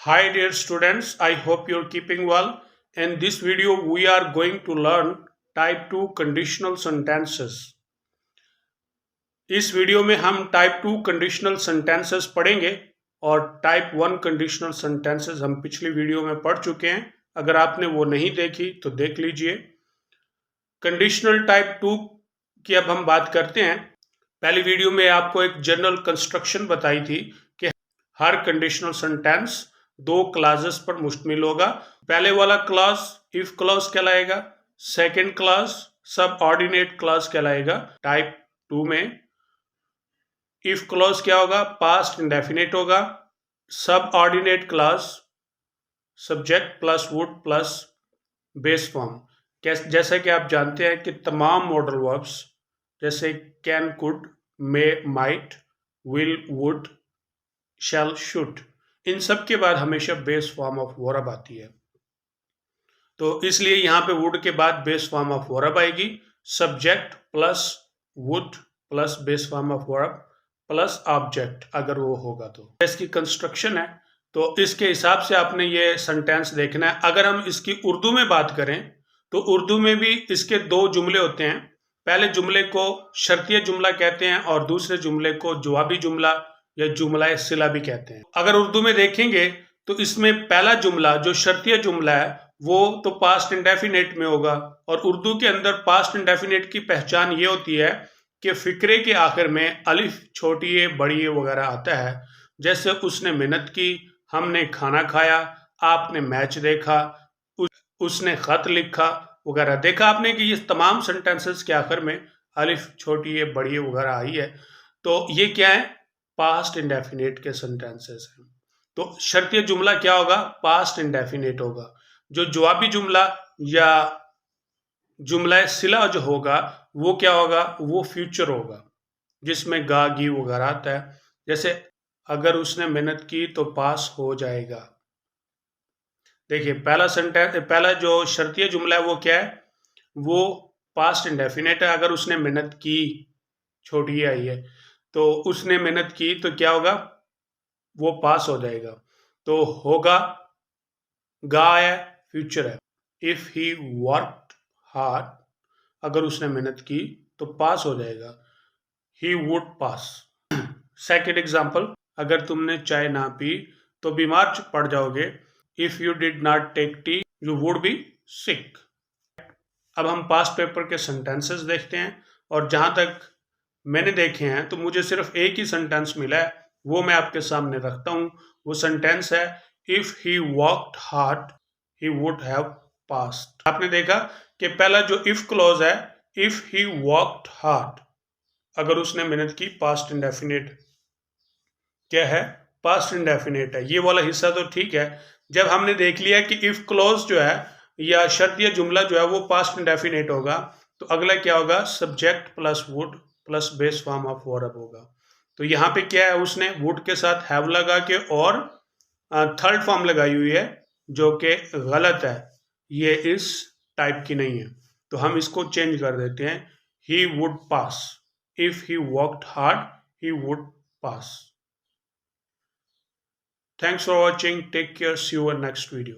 Hi dear students, I hope you're keeping well. In this video, we are going to learn type 2 conditional sentences. इस video में हम type 2 conditional sentences पढ़ेंगे और type 1 conditional sentences हम पिछली video में पढ़ चुके हैं। अगर आपने वो नहीं देखी तो देख लीजिए। कंडीशनल टाइप 2 की अब हम बात करते हैं। पहली वीडियो में आपको एक जनरल कंस्ट्रक्शन बताई थी कि हर कंडीशनल सेंटेंस दो क्लासेस पर मुश्तमिल होगा। पहले वाला क्लास इफ क्लॉज कहलाएगा, सेकंड क्लास सब ऑर्डिनेट क्लास कहलाएगा। टाइप 2 में इफ क्लॉज क्या होगा? पास्ट इंडेफिनिट होगा। Subordinate class subject plus would plus base form. जैसे कि आप जानते हैं कि तमाम मॉडल वर्ब्स जैसे can, could, may, might, will, would, shall, should, इन सब के बाद हमेशा बेस फॉर्म ऑफ वर्ब आती है। तो इसलिए यहाँ पे वुड के बाद बेस फॉर्म ऑफ वर्ब आएगी। Subject plus would plus base form of verb plus object अगर वो होगा तो। इसकी कंस्ट्रक्शन है तो इसके हिसाब से आपने ये सेंटेंस देखना है। अगर हम इसकी उर्दू में बात करें तो उर्दू में भी इसके दो जुमले होते हैं। पहले जुमले को शर्तिया जुमला कहते हैं और दूसरे जुमले को जवाबी जुमला या जुमला सिला भी कहते हैं। अगर उर्दू में देखेंगे तो इसमें पहला जुमला जो शर्तिया जुमला है वो तो पास्ट इंडेफिनेट में होगा और उर्दू के अंदर पास्ट इंडेफिनेट की पहचान ये होती है कि फिक्रे के आखिर में अलिफ छोटी ए बड़ी ए वगैरह आता है। जैसे उसने मेहनत की, हमने खाना खाया, आपने मैच देखा, उसने खत लिखा वगैरह। देखा आपने कि ये तमाम सेंटेंसेस के आखिर में अलिफ छोटी ए बड़ी ए वगैरह आई है। तो ये क्या है? पास्ट इंडेफिनेट के सेंटेंसेस हैं। तो शर्तिया जुमला क्या होगा? पास्ट इंडेफिनेट होगा। जो जवाबी जुमला या जुमला सिला जो होगा वो क्या होगा? वो फ्यूचर होगा जिसमें गा गी वगैरह आता है। जैसे अगर उसने मेहनत की तो पास हो जाएगा। देखिए पहला जो शर्तिया जुमला है वो क्या है? वो पास्ट इंडेफिनेट है। अगर उसने मेहनत की, छोटी आई है, तो उसने मेहनत की तो क्या होगा? वो पास हो जाएगा। तो होगा गा है, फ्यूचर है। इफ ही वर्कड हार्ड, अगर उसने मेहनत की तो पास हो जाएगा। He would pass. Second example, अगर तुमने चाय ना पी तो बीमार पड़ जाओगे। If you did not take tea you would be sick. अब हम पास्ट पेपर के सेंटेंसेस देखते हैं और जहां तक मैंने देखे हैं तो मुझे सिर्फ एक ही सेंटेंस मिला है, वो मैं आपके सामने रखता हूं। वो सेंटेंस है if he worked hard he would have passed. आपने देखा कि पहला जो इफ क्लॉज है, इफ ही वर्कड हार्ड, अगर उसने मेहनत की, पास्ट इंडेफिनिट क्या है? पास्ट इंडेफिनिट है। ये वाला हिस्सा तो ठीक है। जब हमने देख लिया कि इफ क्लॉज जो है या शर्तिया जुमला जो है वो पास्ट इंडेफिनिट होगा तो अगला क्या होगा? Subject plus would plus base form of verb होगा। तो यहाँ पे क्या है? उसने वुड के साथ हैव लगा के और थर्ड फॉर्म लगाई हुई है जो कि गलत है, ये इस टाइप की नहीं है। तो हम इसको चेंज कर देते हैं, ही would pass. If he worked hard he would pass. Thanks for watching. Take care. See you in next video.